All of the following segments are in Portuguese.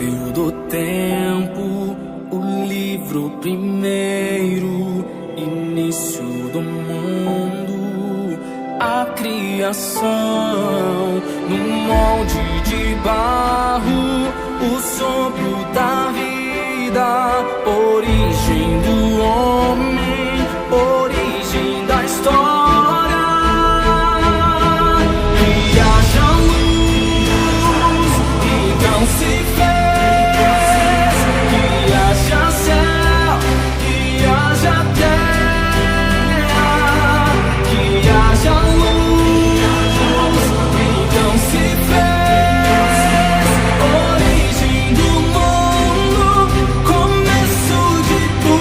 princípio do tempo, o livro primeiro, início do mundo, a criação, no molde de barro, o sopro da vida, origem do homem, origem da história. Se fez, que haja céu, que haja terra, que haja luz, então se fez, origem do mundo, começo de tudo.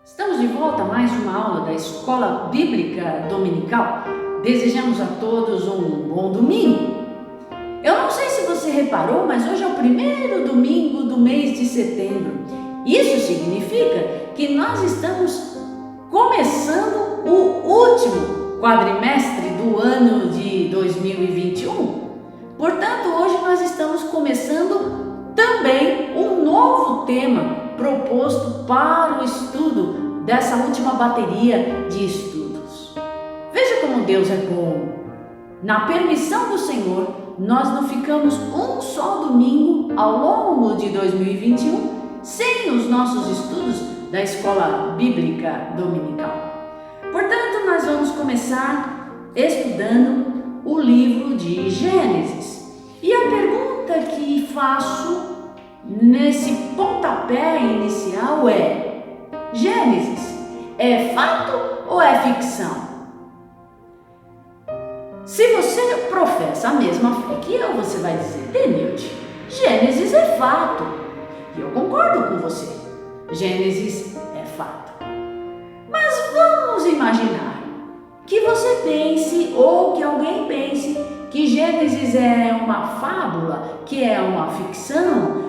Estamos de volta a mais uma aula da Escola Bíblica Dominical. Desejamos a todos um bom domingo. Eu não sei se você reparou, mas hoje é o primeiro domingo do mês de setembro. Isso significa que nós estamos começando o último quadrimestre do ano de 2021. Portanto, hoje nós estamos começando também um novo tema proposto para o estudo dessa última bateria de estudos. Veja como Deus é bom. Na permissão do Senhor, nós não ficamos um só domingo ao longo de 2021 sem os nossos estudos da Escola Bíblica Dominical. Portanto, nós vamos começar estudando o livro de Gênesis. E a pergunta que faço nesse pontapé inicial é: Gênesis é fato ou é ficção? Se você professa a mesma fé que eu, você vai dizer: Denilde, Gênesis é fato. E eu concordo com você. Gênesis é fato. Mas vamos imaginar que você pense, ou que alguém pense, que Gênesis é uma fábula, que é uma ficção.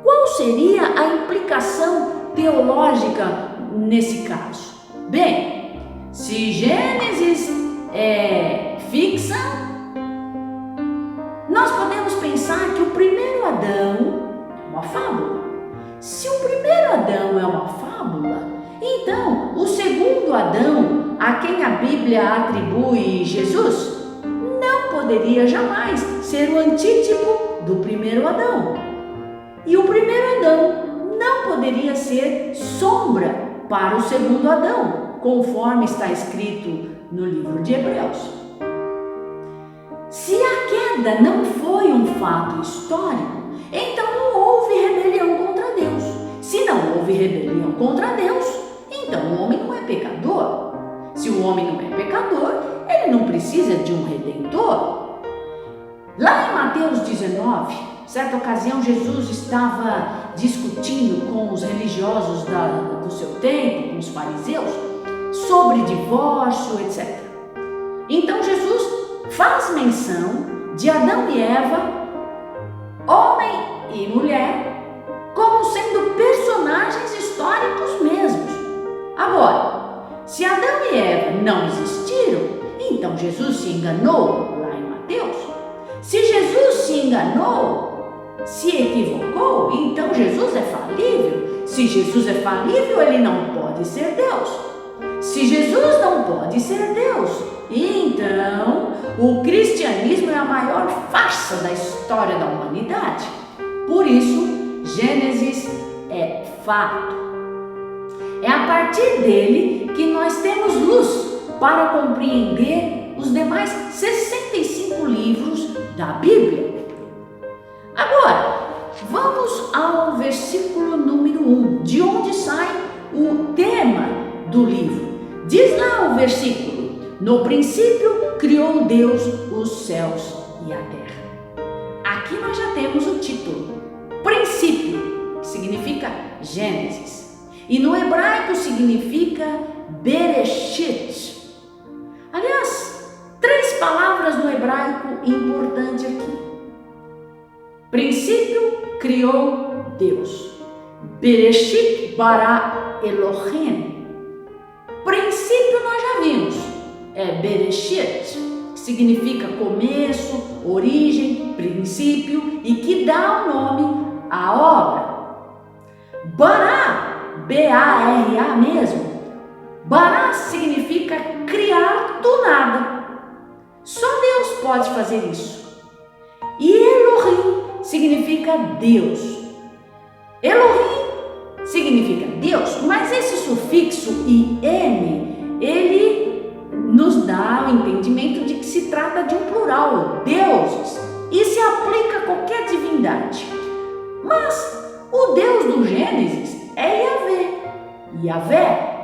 Qual seria a implicação teológica nesse caso? Bem, se Gênesis é ficção, nós podemos pensar que o primeiro Adão é uma fábula. Se o primeiro Adão é uma fábula, então o segundo Adão, a quem a Bíblia atribui Jesus, não poderia jamais ser o antítipo do primeiro Adão. E o primeiro Adão não poderia ser sombra para o segundo Adão, conforme está escrito no livro de Hebreus. Se a queda não foi um fato histórico, então não houve rebelião contra Deus. Se não houve rebelião contra Deus, então o homem não é pecador. Se o homem não é pecador, ele não precisa de um redentor. Lá em Mateus 19, certa ocasião, Jesus estava discutindo com os religiosos do seu tempo, com os fariseus, sobre divórcio, etc. Então Jesus faz menção de Adão e Eva, homem e mulher, como sendo personagens históricos mesmos. Agora, se Adão e Eva não existiram, então Jesus se enganou lá em Mateus. Se Jesus se enganou, se equivocou, então Jesus é falível. Se Jesus é falível, ele não pode ser Deus. Se Jesus não pode ser Deus, então o cristianismo é a maior farsa da história da humanidade. Por isso, Gênesis é fato. É a partir dele que nós temos luz para compreender os demais 65 livros da Bíblia. Agora, vamos ao versículo número 1, de onde sai o Diz lá o versículo: no princípio criou Deus os céus e a terra. Aqui nós já temos o título, princípio, que significa Gênesis, e no hebraico significa Bereshit. Aliás, 3 palavras no hebraico importantes aqui. Princípio criou Deus. Bereshit bara Elohim. Princípio nós já vimos, é Bereshit, que significa começo, origem, princípio e que dá o nome à obra. Bará, B-A-R-A mesmo. Bará significa criar do nada. Só Deus pode fazer isso. E Elohim significa Deus. Elohim significa Deus, mas esse sufixo "im", ele nos dá o entendimento de que se trata de um plural, deuses, e se aplica a qualquer divindade. Mas o Deus do Gênesis é Yahvé. Yahvé.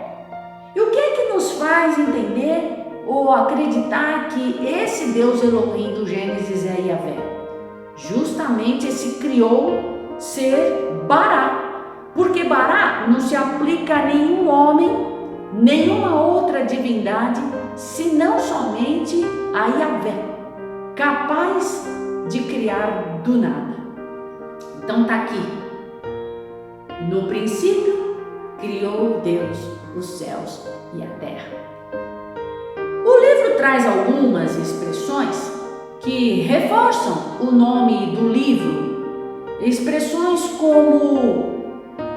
E o que é que nos faz entender ou acreditar que esse Deus Elohim do Gênesis é Yahvé? Justamente esse criou ser Bará. Porque Bará não se aplica a nenhum homem, nenhuma outra divindade, senão somente a Yahvé, capaz de criar do nada. Então está aqui. No princípio, criou Deus os céus e a terra. O livro traz algumas expressões que reforçam o nome do livro. Expressões como: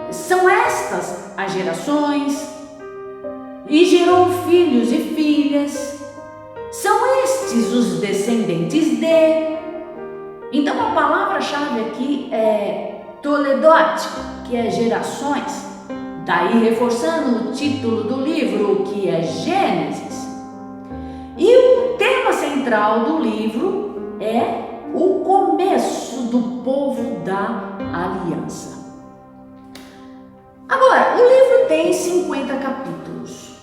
são estas as gerações, e gerou filhos e filhas, são estes os descendentes de. Então a palavra-chave aqui é Toledot, que é gerações, daí reforçando o título do livro, que é Gênesis. E o tema central do livro é o começo do povo da aliança. Agora, o livro tem 50 capítulos.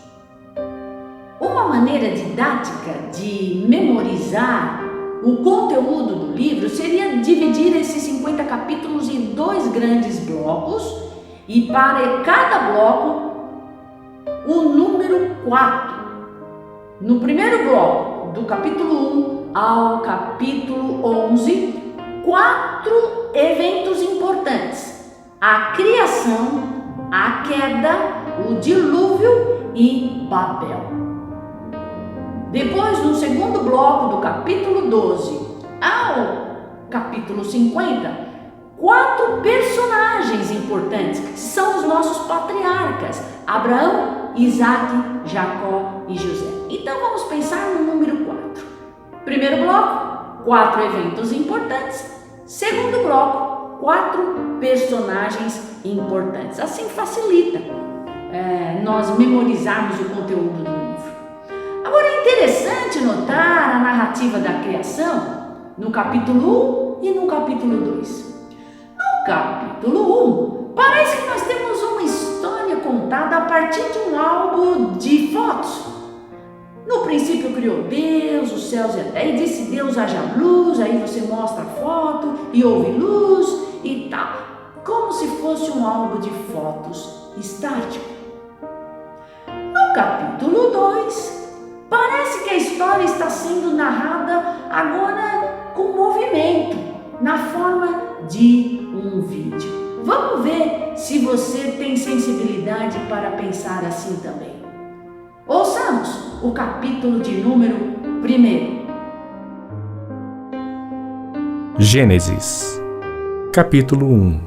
Uma maneira didática de memorizar o conteúdo do livro seria dividir esses 50 capítulos em 2 grandes blocos e para cada bloco o número 4. No primeiro bloco, do capítulo 1 ao capítulo 11, 4 eventos importantes: a criação, a queda, o dilúvio e Babel. Depois, no segundo bloco, do capítulo 12 ao capítulo 50, 4 personagens importantes, que são os nossos patriarcas: Abraão, Isaac, Jacó e José. Então vamos pensar no número 4. Primeiro bloco, 4 eventos importantes. Segundo bloco, 4 personagens importantes. Assim facilita nós memorizarmos o conteúdo do livro. Agora é interessante notar a narrativa da criação no capítulo 1 e no capítulo 2. No capítulo 1, parece que nós temos uma história contada a partir de um álbum de fotos. No princípio criou Deus os céus e a terra, e disse Deus haja luz, aí você mostra a foto e houve luz e tal, como se fosse um álbum de fotos estático. No capítulo 2, parece que a história está sendo narrada agora com movimento, na forma de um vídeo. Vamos ver se você tem sensibilidade para pensar assim também. Ouçamos o capítulo de número 1. Gênesis, capítulo 1.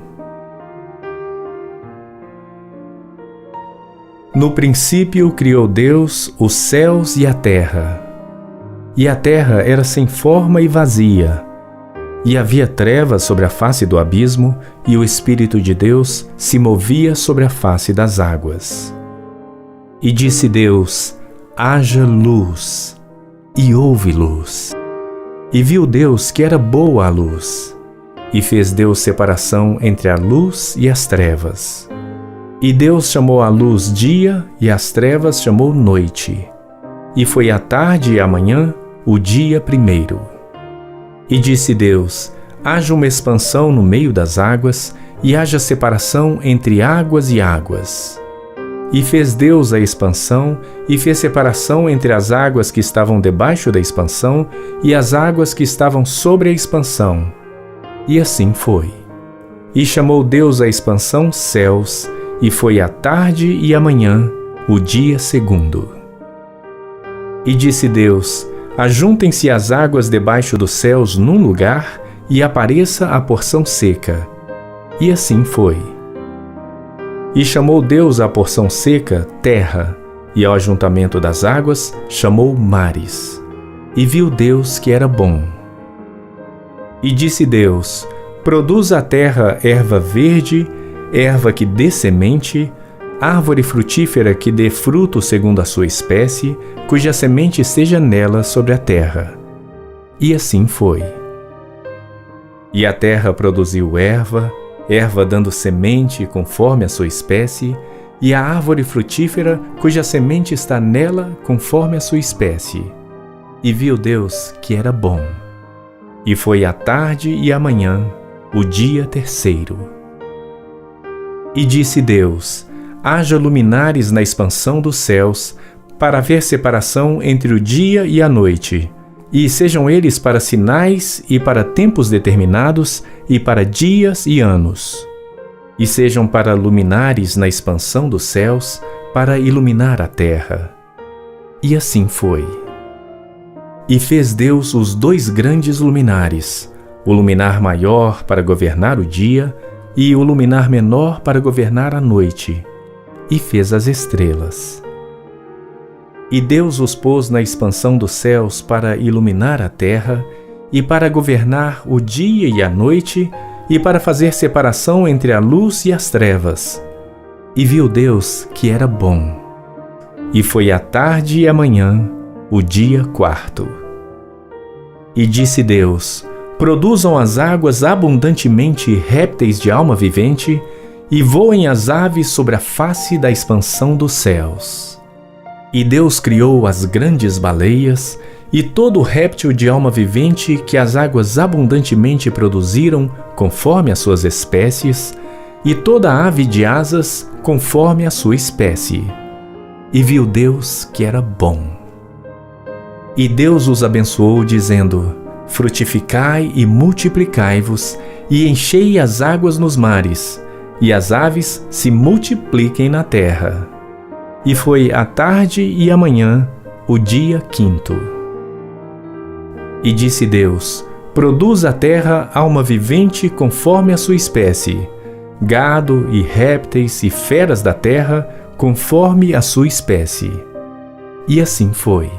No princípio criou Deus os céus e a terra. E a terra era sem forma e vazia, e havia trevas sobre a face do abismo, e o Espírito de Deus se movia sobre a face das águas. E disse Deus: haja luz, e houve luz. E viu Deus que era boa a luz, e fez Deus separação entre a luz e as trevas. E Deus chamou a luz dia, e as trevas chamou noite. E foi a tarde e a manhã, o dia primeiro. E disse Deus: haja uma expansão no meio das águas, e haja separação entre águas e águas. E fez Deus a expansão, e fez separação entre as águas que estavam debaixo da expansão e as águas que estavam sobre a expansão. E assim foi. E chamou Deus a expansão céus, e foi a tarde e a manhã, o dia segundo. E disse Deus: ajuntem-se as águas debaixo dos céus num lugar, e apareça a porção seca. E assim foi. E chamou Deus a porção seca terra, e ao ajuntamento das águas chamou mares. E viu Deus que era bom. E disse Deus: produza a terra erva verde, erva que dê semente, árvore frutífera que dê fruto segundo a sua espécie, cuja semente esteja nela sobre a terra. E assim foi. E a terra produziu erva dando semente conforme a sua espécie, e a árvore frutífera cuja semente está nela conforme a sua espécie. E viu Deus que era bom. E foi a tarde e a manhã, o dia terceiro. E disse Deus: haja luminares na expansão dos céus, para haver separação entre o dia e a noite, e sejam eles para sinais e para tempos determinados, e para dias e anos. E sejam para luminares na expansão dos céus, para iluminar a terra. E assim foi. E fez Deus os 2 grandes luminares, o luminar maior para governar o dia, e o luminar menor para governar a noite. E fez as estrelas. E Deus os pôs na expansão dos céus para iluminar a terra, e para governar o dia e a noite, e para fazer separação entre a luz e as trevas. E viu Deus que era bom. E foi a tarde e a manhã, o dia quarto. E disse Deus: produzam as águas abundantemente répteis de alma vivente, e voem as aves sobre a face da expansão dos céus. E Deus criou as grandes baleias, e todo réptil de alma vivente que as águas abundantemente produziram, conforme as suas espécies, e toda ave de asas, conforme a sua espécie. E viu Deus que era bom. E Deus os abençoou, dizendo: frutificai e multiplicai-vos, e enchei as águas nos mares, e as aves se multipliquem na terra. E foi a tarde e a manhã, o dia quinto. E disse Deus: produz a terra alma vivente conforme a sua espécie, gado e répteis e feras da terra conforme a sua espécie. E assim foi.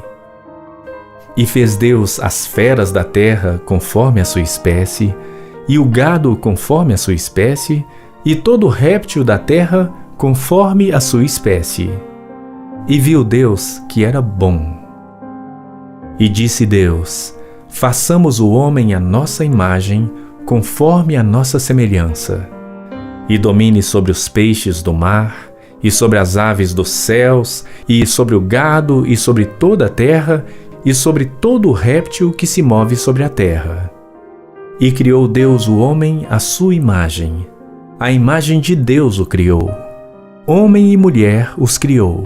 E fez Deus as feras da terra conforme a sua espécie, e o gado conforme a sua espécie, e todo réptil da terra conforme a sua espécie. E viu Deus que era bom. E disse Deus: façamos o homem à nossa imagem, conforme a nossa semelhança, e domine sobre os peixes do mar, e sobre as aves dos céus, e sobre o gado, e sobre toda a terra, e sobre todo o réptil que se move sobre a terra. E criou Deus o homem à sua imagem. A imagem de Deus o criou. Homem e mulher os criou.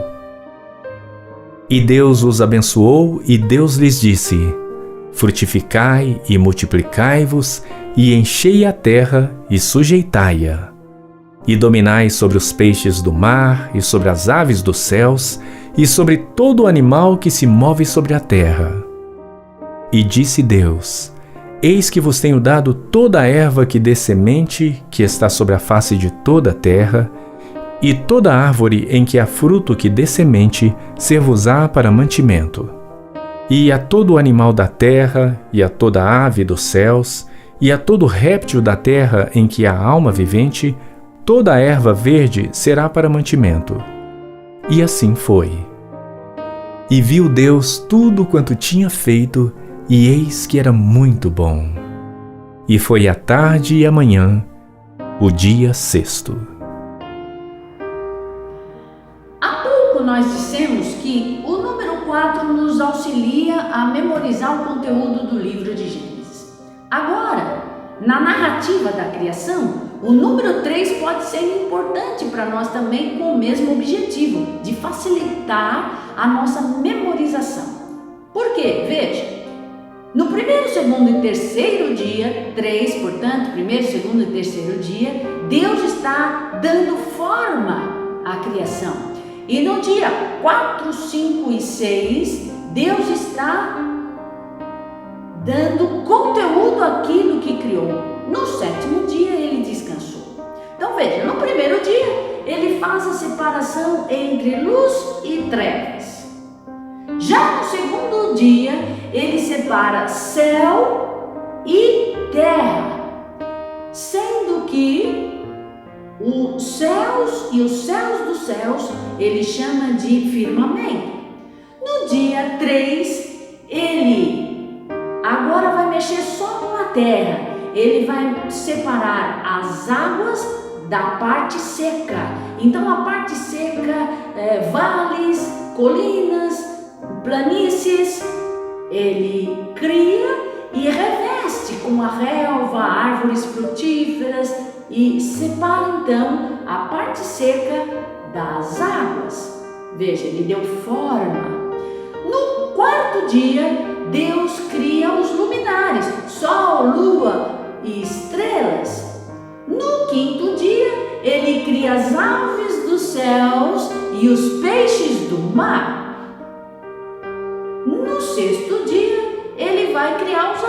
E Deus os abençoou, e Deus lhes disse: frutificai e multiplicai-vos, e enchei a terra e sujeitai-a. E dominai sobre os peixes do mar, e sobre as aves dos céus, e sobre todo animal que se move sobre a terra. E disse Deus: eis que vos tenho dado toda a erva que dê semente, que está sobre a face de toda a terra, e toda árvore em que há fruto que dê semente, ser-vos-á para mantimento. E a todo animal da terra, e a toda ave dos céus, e a todo réptil da terra em que há alma vivente, toda a erva verde será para mantimento. E assim foi. E viu Deus tudo quanto tinha feito, e eis que era muito bom. E foi a tarde e a manhã, o dia sexto. Agora, na narrativa da criação, o número 3 pode ser importante para nós também, com o mesmo objetivo, de facilitar a nossa memorização. Por quê? Veja, no primeiro, segundo e terceiro dia, 3, portanto, primeiro, segundo e terceiro dia, Deus está dando forma à criação. E no dia 4, 5 e 6, Deus está dando conteúdo àquilo que criou. No sétimo dia, ele descansou. Então veja, no primeiro dia, ele faz a separação entre luz e trevas. Já no segundo dia, ele separa céu e terra, sendo que os céus e os céus dos céus, ele chama de firmamento. No dia 3, ele agora vai mexer só com a terra. Ele vai separar as águas da parte seca. Então a parte seca, vales, colinas, planícies, ele cria e reveste com a relva, árvores frutíferas e separa então a parte seca das águas. Veja, ele deu forma. No quarto dia, Deus cria os luminares, sol, lua e estrelas. No quinto dia, ele cria as aves dos céus e os peixes do mar. No sexto dia, ele vai criar os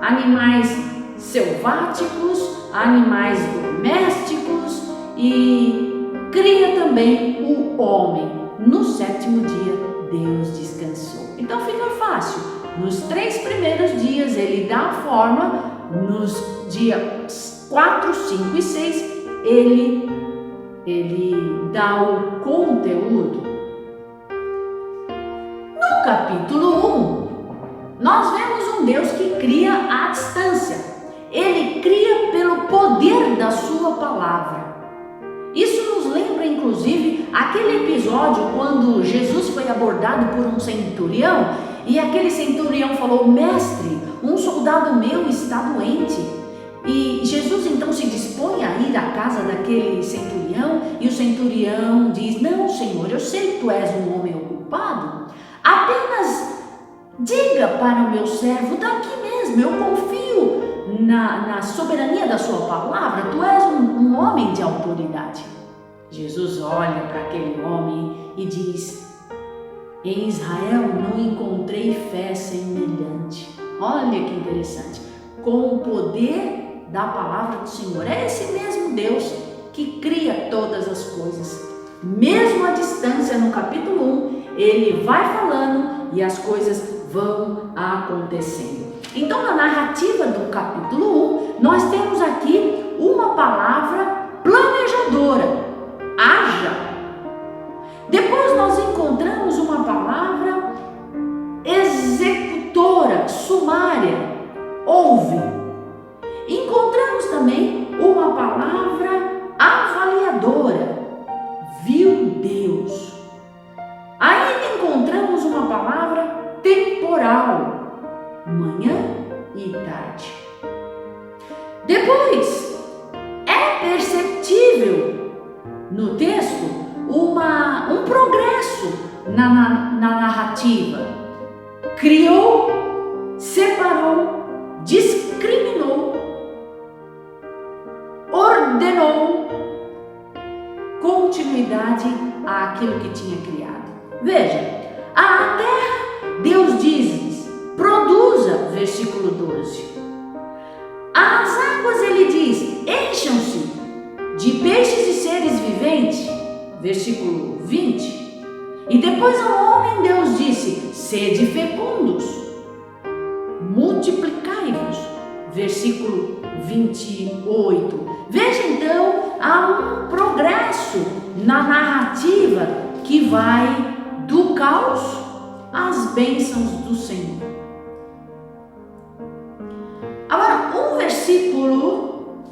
animais selváticos, animais domésticos e cria também o homem. No sétimo dia, Deus descansou. Então fica fácil. Nos 3 primeiros dias ele dá a forma, nos dias 4, 5 e 6 ele dá o conteúdo. No capítulo 1, nós vemos um Deus que cria à distância. Ele cria pelo poder da sua palavra. Isso nos lembra, inclusive, aquele episódio quando Jesus foi abordado por um centurião e aquele centurião falou: mestre, um soldado meu está doente. E Jesus então se dispõe a ir à casa daquele centurião e o centurião diz: não, Senhor, eu sei que tu és um homem ocupado, apenas diga para o meu servo daqui mesmo, eu confio na soberania da sua palavra, tu és um homem de autoridade. Jesus olha para aquele homem e diz: em Israel não encontrei fé semelhante. Olha que interessante, com o poder da palavra do Senhor. É esse mesmo Deus que cria todas as coisas. Mesmo à distância, no capítulo 1, ele vai falando e as coisas vão acontecendo. Então, na narrativa do capítulo 1, nós temos aqui uma palavra planejadora: haja. Depois nós encontramos uma palavra executora, sumária: ouve. Encontramos também uma palavra avaliadora: viu Deus. Ainda encontramos uma palavra temporal: manhã e tarde. Depois, é perceptível no texto um progresso na narrativa. Criou, separou, discriminou, ordenou continuidade àquilo que tinha criado. Veja, a terra, Deus diz, produza, versículo 12. As águas, ele diz, encham-se de peixes e seres viventes, versículo 20. E depois ao homem Deus disse: sede fecundos, multiplicai-vos, versículo 28. Veja então, há um progresso na narrativa que vai do caos às bênçãos do Senhor. Agora, um versículo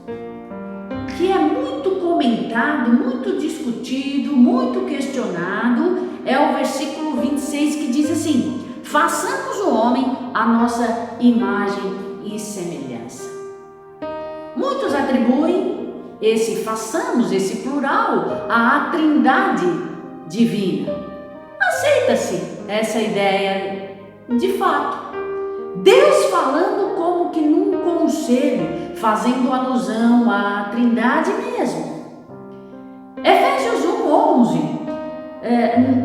que é muito comentado, muito discutido, muito questionado, é o versículo 26, que diz assim: façamos o homem à nossa imagem e semelhança. Muitos atribuem façamos, esse plural, à Trindade divina. Aceita-se essa ideia de fato. Deus falando como que num conselho, fazendo alusão à Trindade mesmo. Efésios 1:11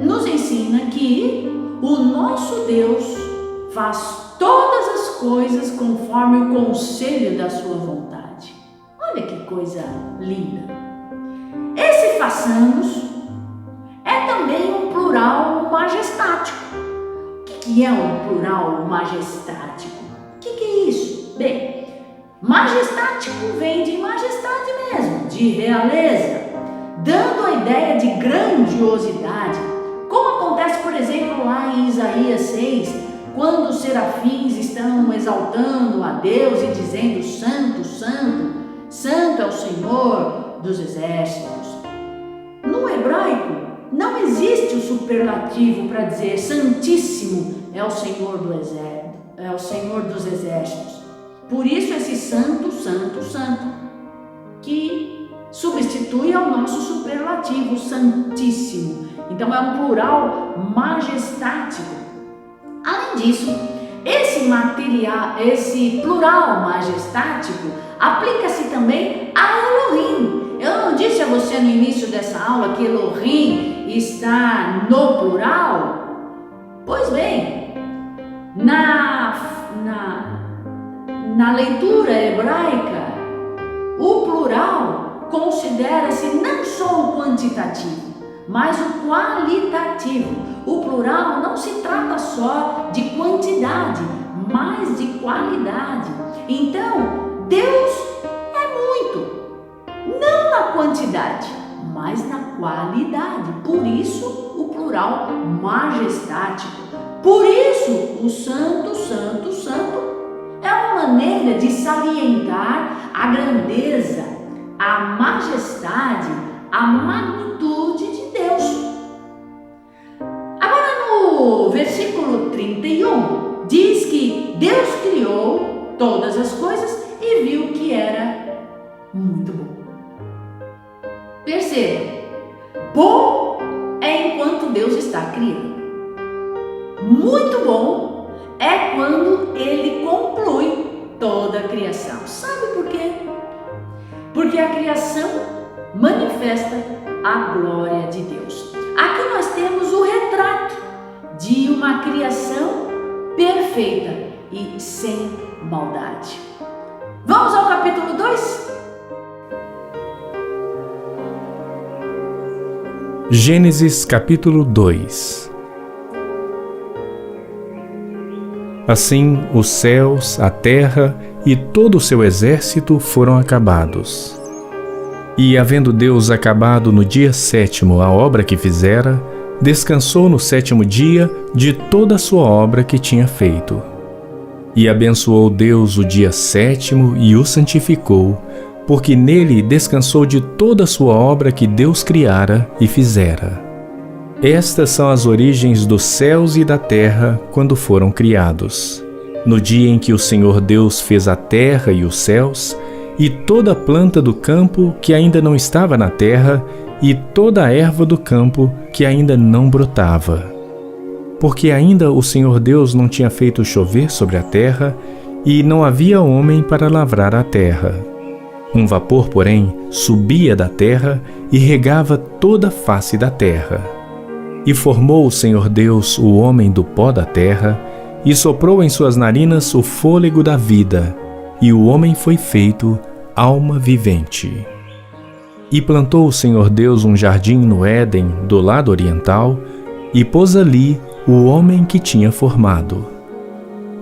nos ensina que o nosso Deus faz todas as coisas conforme o conselho da sua vontade. Olha que coisa linda! Esse façamos é também um plural majestático. O que é um plural majestático? O que é isso? Bem, majestático vem de majestade mesmo, de realeza, dando a ideia de grandiosidade, como acontece, por exemplo, lá em Isaías 6, quando os serafins estão exaltando a Deus e dizendo: Santo, Santo, Santo é o Senhor dos exércitos. No hebraico, não existe o superlativo para dizer Santíssimo é o Senhor do exército, é o Senhor dos exércitos. Por isso esse Santo, Santo, Santo, que substitui ao nosso superlativo Santíssimo. Então é um plural majestático. Além disso, esse plural majestático aplica-se também a Elohim. Eu não disse a você no início dessa aula que Elohim está no plural? Pois bem, na leitura hebraica, o plural considera-se não só o quantitativo, mas o qualitativo. O plural não se trata só de quantidade, mas de qualidade. Então, Deus é muito, não na quantidade, mas na qualidade. Por isso, o plural majestático. Por isso, o Santo, Santo, Santo é uma maneira de salientar a grandeza, a majestade, a magnitude de Deus. Agora no versículo 31 diz que Deus criou todas as coisas e viu que era muito bom. Perceba, bom é enquanto Deus está criando. Muito bom é quando Ele conclui toda a criação. Sabe por quê? Porque a criação manifesta a glória de Deus. Aqui nós temos o retrato de uma criação perfeita e sem maldade. Vamos ao capítulo 2? Gênesis capítulo 2. Assim, os céus, a terra e todo o seu exército foram acabados. E, havendo Deus acabado no dia 7º a obra que fizera, descansou no 7º dia de toda a sua obra que tinha feito. E abençoou Deus o dia 7º e o santificou, porque nele descansou de toda a sua obra que Deus criara e fizera. Estas são as origens dos céus e da terra quando foram criados. No dia em que o Senhor Deus fez a terra e os céus, e toda a planta do campo que ainda não estava na terra, e toda a erva do campo que ainda não brotava. Porque ainda o Senhor Deus não tinha feito chover sobre a terra, e não havia homem para lavrar a terra. Um vapor, porém, subia da terra e regava toda a face da terra. E formou o Senhor Deus o homem do pó da terra, e soprou em suas narinas o fôlego da vida, e o homem foi feito alma vivente. E plantou o Senhor Deus um jardim no Éden, do lado oriental, e pôs ali o homem que tinha formado.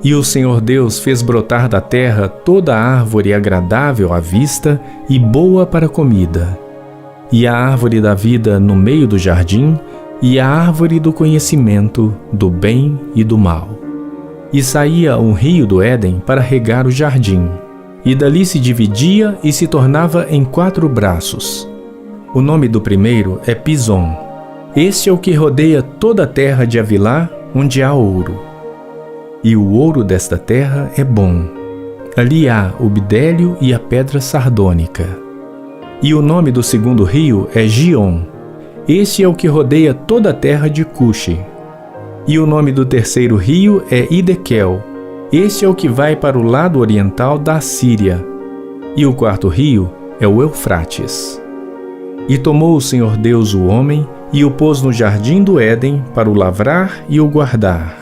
E o Senhor Deus fez brotar da terra toda a árvore agradável à vista e boa para comida, e a árvore da vida no meio do jardim, e a árvore do conhecimento do bem e do mal. E saía um rio do Éden para regar o jardim, e dali se dividia e se tornava em 4 braços. O nome do primeiro é Pison. Este é o que rodeia toda a terra de Havilá, onde há ouro. E o ouro desta terra é bom. Ali há o bidélio e a pedra sardônica. E o nome do segundo rio é Gion. Este é o que rodeia toda a terra de Cuxi. E o nome do terceiro rio é Idequel. Este é o que vai para o lado oriental da Assíria. E o quarto rio é o Eufrates. E tomou o Senhor Deus o homem e o pôs no jardim do Éden para o lavrar e o guardar.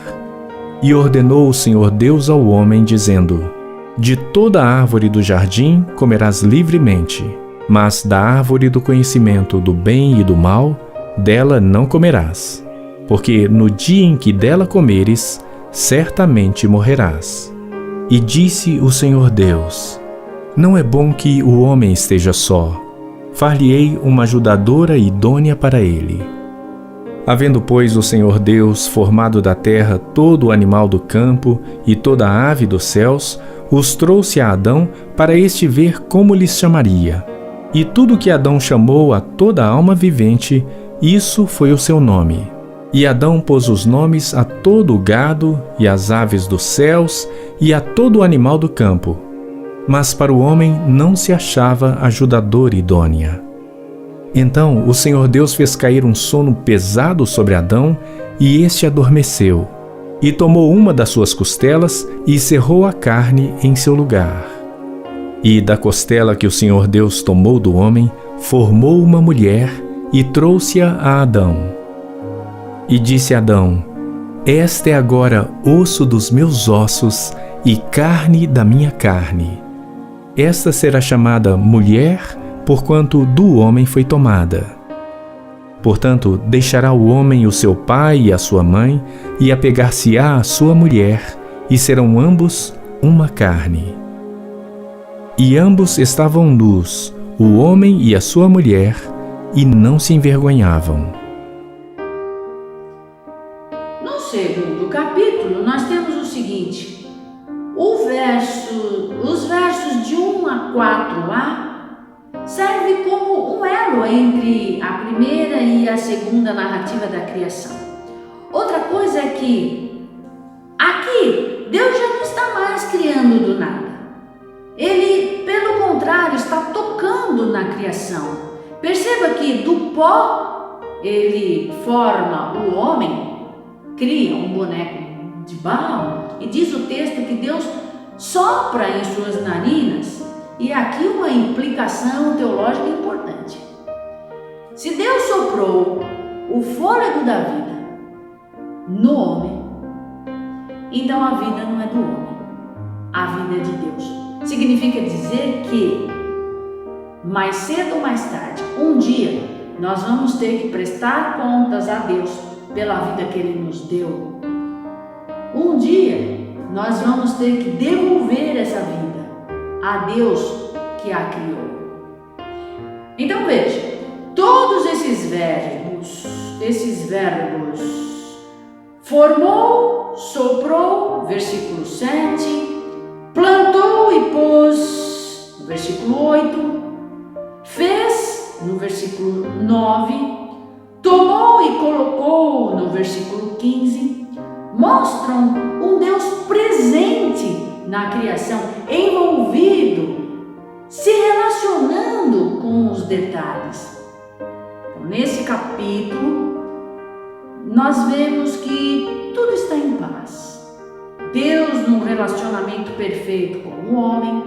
E ordenou o Senhor Deus ao homem, dizendo: De toda a árvore do jardim comerás livremente, mas da árvore do conhecimento do bem e do mal, dela não comerás, porque no dia em que dela comeres, certamente morrerás. E disse o Senhor Deus: Não é bom que o homem esteja só. Far-lhe-ei uma ajudadora idônea para ele. Havendo, pois, o Senhor Deus formado da terra todo o animal do campo e toda a ave dos céus, os trouxe a Adão para este ver como lhes chamaria. E tudo que Adão chamou a toda a alma vivente, isso foi o seu nome. E Adão pôs os nomes a todo o gado e às aves dos céus e a todo o animal do campo. Mas para o homem não se achava ajudadora idônea. Então o Senhor Deus fez cair um sono pesado sobre Adão, e este adormeceu. E tomou uma das suas costelas e cerrou a carne em seu lugar. E da costela que o Senhor Deus tomou do homem, formou uma mulher e trouxe-a a Adão. E disse Adão: Esta é agora osso dos meus ossos e carne da minha carne. Esta será chamada mulher, porquanto do homem foi tomada. Portanto, deixará o homem o seu pai e a sua mãe, e apegar-se-á à sua mulher, e serão ambos uma carne. E ambos estavam nus, o homem e a sua mulher, e não se envergonhavam. No segundo capítulo, nós temos o seguinte: os versos de 1 a 4a serve como um elo entre a primeira e a segunda narrativa da criação. Outra coisa é que aqui Deus já não está mais criando do nada. Ele, pelo contrário, está tocando na criação. Perceba que do pó ele forma o homem, cria um boneco de barro, e diz o texto que Deus sopra em suas narinas. E aqui uma implicação teológica importante. Se Deus soprou o fôlego da vida no homem, então a vida não é do homem, a vida é de Deus. Significa dizer que mais cedo ou mais tarde, um dia, nós vamos ter que prestar contas a Deus pela vida que Ele nos deu. Um dia nós vamos ter que devolver essa vida a Deus que a criou. Então veja, todos esses verbos, formou, soprou, versículo 7, plantou e pôs, no versículo 8, fez, no versículo 9, tomou e colocou, no versículo 15, mostram um Deus presente na criação, envolvido, se relacionando com os detalhes. Então, nesse capítulo, nós vemos que tudo está em paz. Deus num relacionamento perfeito com o homem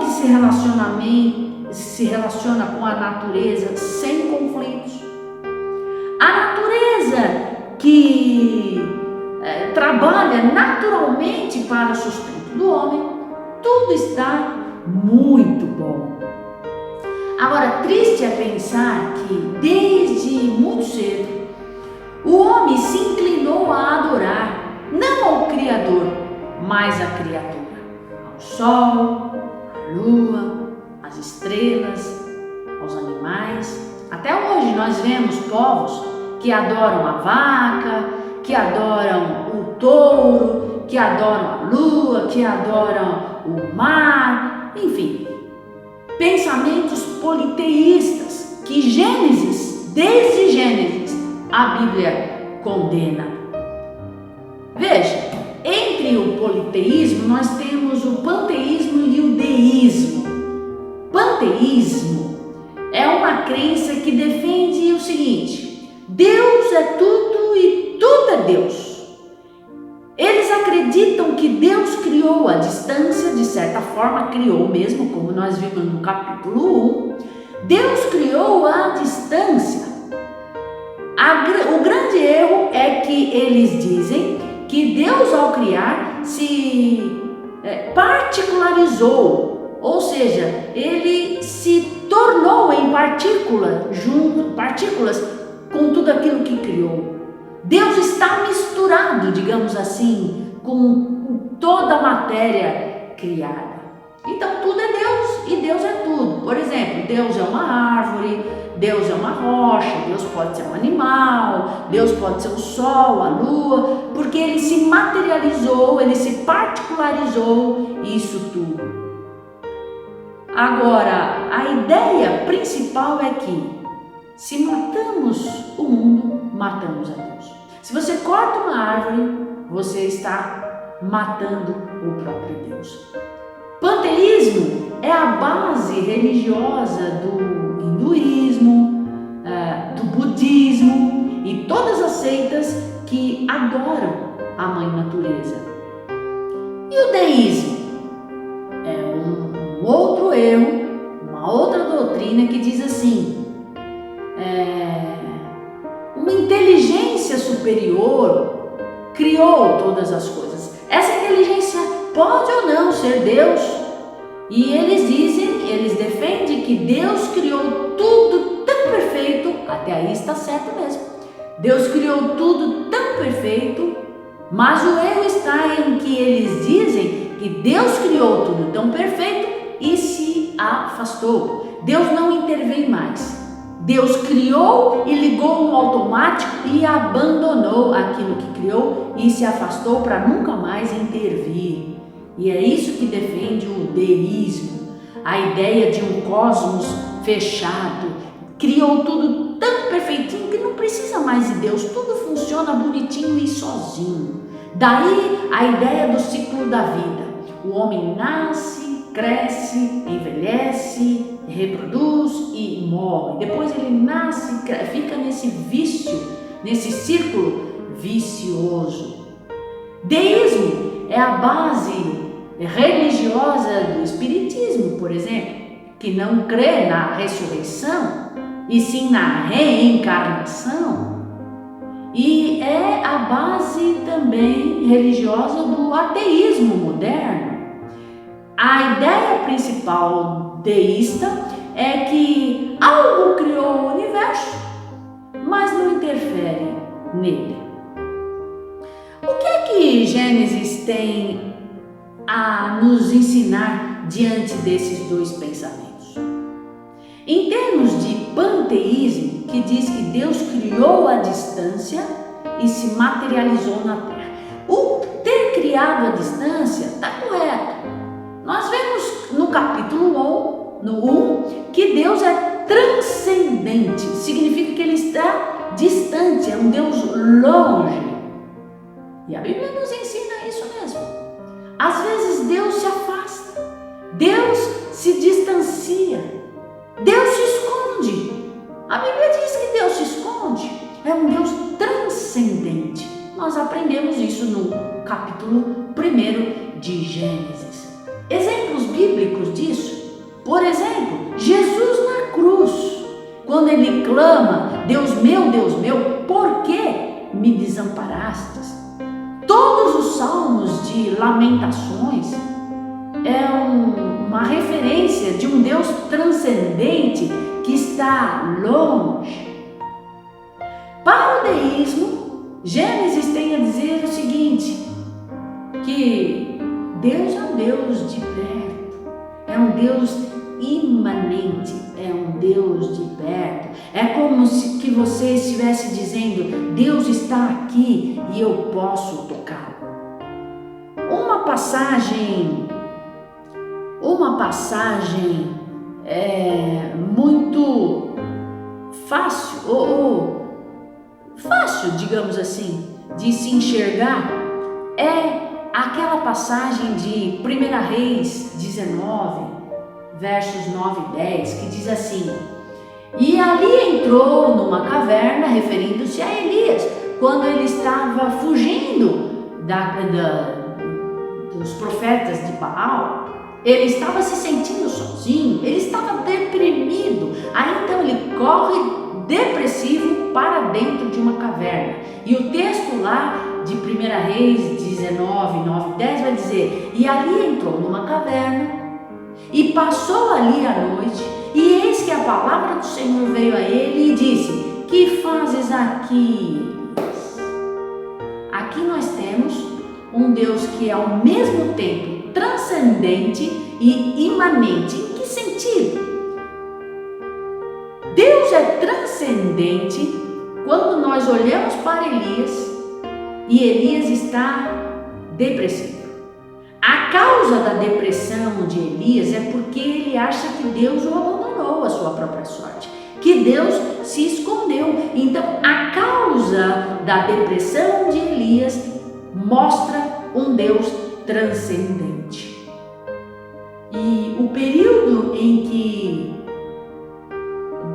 que se relaciona com a natureza sem conflitos, a natureza que trabalha naturalmente para o sustento do homem. Tudo está muito bom. Agora, triste é pensar que desde muito cedo o homem se inclinou a adorar não ao Criador, mas à criatura, ao sol, à lua, às estrelas, aos animais. Até hoje nós vemos povos que adoram a vaca, que adoram o touro, que adoram a lua, que adoram o mar, enfim, pensamentos politeístas que desde Gênesis, a Bíblia condena. Veja, entre o politeísmo nós temos o panteísmo e o deísmo. Panteísmo é uma crença que defende o seguinte: Deus é tudo e tudo é Deus. Eles acreditam que Deus criou a distância, de certa forma criou mesmo, como nós vimos no capítulo 1. Deus criou a distância. O grande erro é que eles dizem que Deus, ao criar, se particularizou, ou seja, ele se tornou em partículas com tudo aquilo que criou. Deus está misturado, digamos assim, com toda a matéria criada. Então tudo é Deus e Deus é tudo. Por exemplo, Deus é uma árvore, Deus é uma rocha, Deus pode ser um animal, Deus pode ser o sol, a lua, porque ele se materializou, ele se particularizou, isso tudo. Agora, a ideia principal é que se matamos o mundo, matamos a Deus. Se você corta uma árvore, você está matando o próprio Deus. Panteísmo é a base religiosa do hinduísmo, do budismo e todas as seitas que adoram a Mãe Natureza. E o deísmo é um outro erro, uma outra doutrina que diz assim: uma inteligência superior criou todas as coisas. Essa inteligência pode ou não ser Deus. E eles defendem que Deus criou tudo tão perfeito, até aí está certo mesmo. Deus criou tudo tão perfeito, mas o erro está em que eles dizem que Deus criou tudo tão perfeito e se afastou. Deus não intervém mais. Deus criou e ligou no automático e abandonou aquilo que criou e se afastou para nunca mais intervir. E é isso que defende o deísmo, a ideia de um cosmos fechado. Criou tudo tão perfeitinho que não precisa mais de Deus, tudo funciona bonitinho e sozinho. Daí a ideia do ciclo da vida. O homem nasce, cresce, envelhece, reproduz e morre. Depois ele nasce, fica nesse vício, nesse círculo vicioso. Deísmo é a base religiosa do espiritismo, por exemplo, que não crê na ressurreição e sim na reencarnação. E é a base também religiosa do ateísmo moderno. A ideia principal deísta é que algo criou o universo, mas não interfere nele. O que é que Gênesis tem a nos ensinar diante desses dois pensamentos? Em termos de panteísmo, que diz que Deus criou a distância e se materializou na Terra. O ter criado a distância está correto. Nós vemos no capítulo 1 que Deus é transcendente, significa que Ele está distante, é um Deus longe. E a Bíblia nos ensina isso mesmo. Às vezes Deus se afasta, Deus se distancia, Deus se esconde. A Bíblia diz que Deus se esconde, é um Deus transcendente. Nós aprendemos isso no capítulo 1 de Gênesis. Exemplos bíblicos disso: por exemplo, Jesus na cruz, quando ele clama: Deus meu, por que me desamparastes? Todos os salmos de lamentações é uma referência de um Deus transcendente que está longe. Para o deísmo, Gênesis tem a dizer o seguinte: que Deus é um Deus de perto, é um Deus imanente, é um Deus de perto. É como se que você estivesse dizendo: Deus está aqui e eu posso tocá-lo. Uma passagem muito fácil, digamos assim, de se enxergar é aquela passagem de 1 Reis 19, versos 9 e 10, que diz assim: e ali entrou numa caverna, referindo-se a Elias, quando ele estava fugindo dos profetas de Baal. Ele estava se sentindo sozinho, ele estava deprimido. Aí então ele corre depressivo para dentro de uma caverna. E o texto lá de 1 Reis 19, 9 e 10 vai dizer: e ali entrou numa caverna e passou ali a noite, e eis que a palavra do Senhor veio a ele e disse: que fazes aqui? Aqui nós temos um Deus que é ao mesmo tempo transcendente e imanente. Em que sentido? Deus é transcendente quando nós olhamos para Elias e Elias está depressivo. A causa da depressão de Elias é porque ele acha que Deus o abandonou à sua própria sorte, que Deus se escondeu. Então, a causa da depressão de Elias mostra um Deus transcendente. E o período em que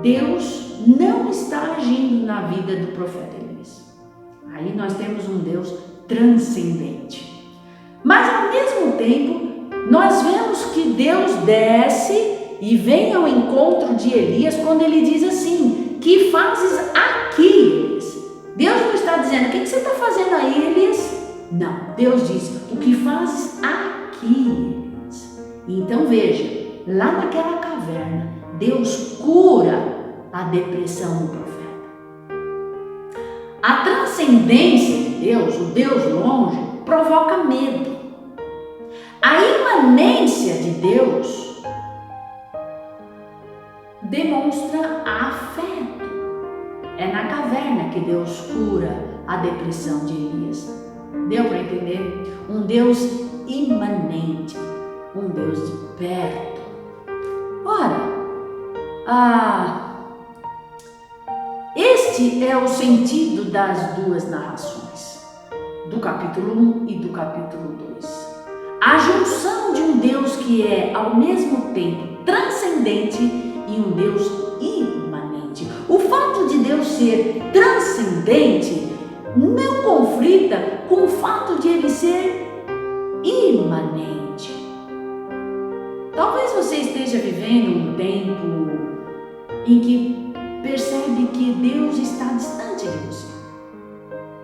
Deus não está agindo na vida do profeta Elias, aí nós temos um Deus transcendente. Mas ao mesmo tempo, nós vemos que Deus desce e vem ao encontro de Elias quando ele diz assim: que fazes aqui, Elias? Deus não está dizendo: o que você está fazendo aí, Elias? Não, Deus diz: o que fazes aqui, Elias? Então veja, lá naquela caverna, Deus cura a depressão do profeta. A transcendência de Deus, o Deus longe, provoca medo. A imanência de Deus demonstra afeto. É na caverna que Deus cura a depressão de Elias. Deu para entender? Um Deus imanente, um Deus de perto. Ora, este é o sentido das duas narrações, do capítulo 1 e do capítulo 2. A junção de um Deus que é ao mesmo tempo transcendente e um Deus imanente. O fato de Deus ser transcendente não conflita com o fato de ele ser imanente. Talvez você esteja vivendo um tempo em que percebe que Deus está distante de você.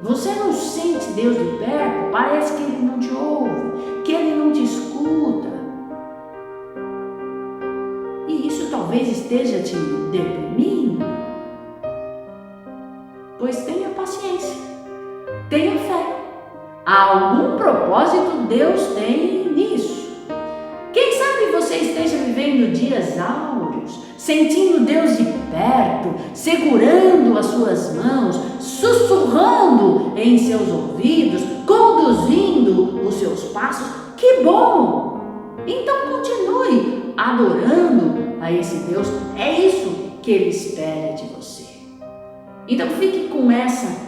Você não sente Deus de perto, parece que Ele não te ouve, que Ele não te escuta. E isso talvez esteja te deprimindo. Pois tenha paciência, tenha fé. Algum propósito Deus tem nisso. Quem sabe você esteja vivendo dias áureos, sentindo Deus de perto, segurando as suas mãos, sussurrando em seus ouvidos, conduzindo os seus passos. Que bom! Então continue adorando a esse Deus. É isso que Ele espera de você. Então fique com essa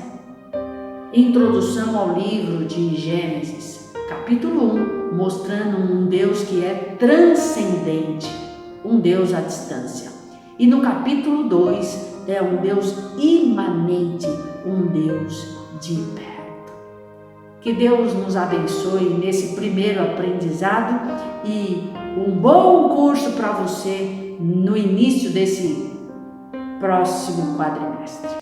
introdução ao livro de Gênesis, capítulo 1, mostrando um Deus que é transcendente, um Deus à distância. E no capítulo 2 é um Deus imanente, um Deus de perto. Que Deus nos abençoe nesse primeiro aprendizado e um bom curso para você no início desse próximo quadrimestre.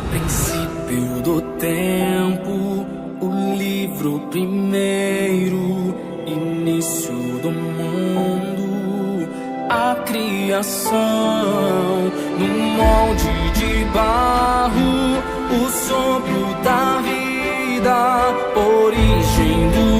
Princípio do tempo, o livro primeiro, início do mundo, a criação, no molde de barro, o sopro da vida, origem do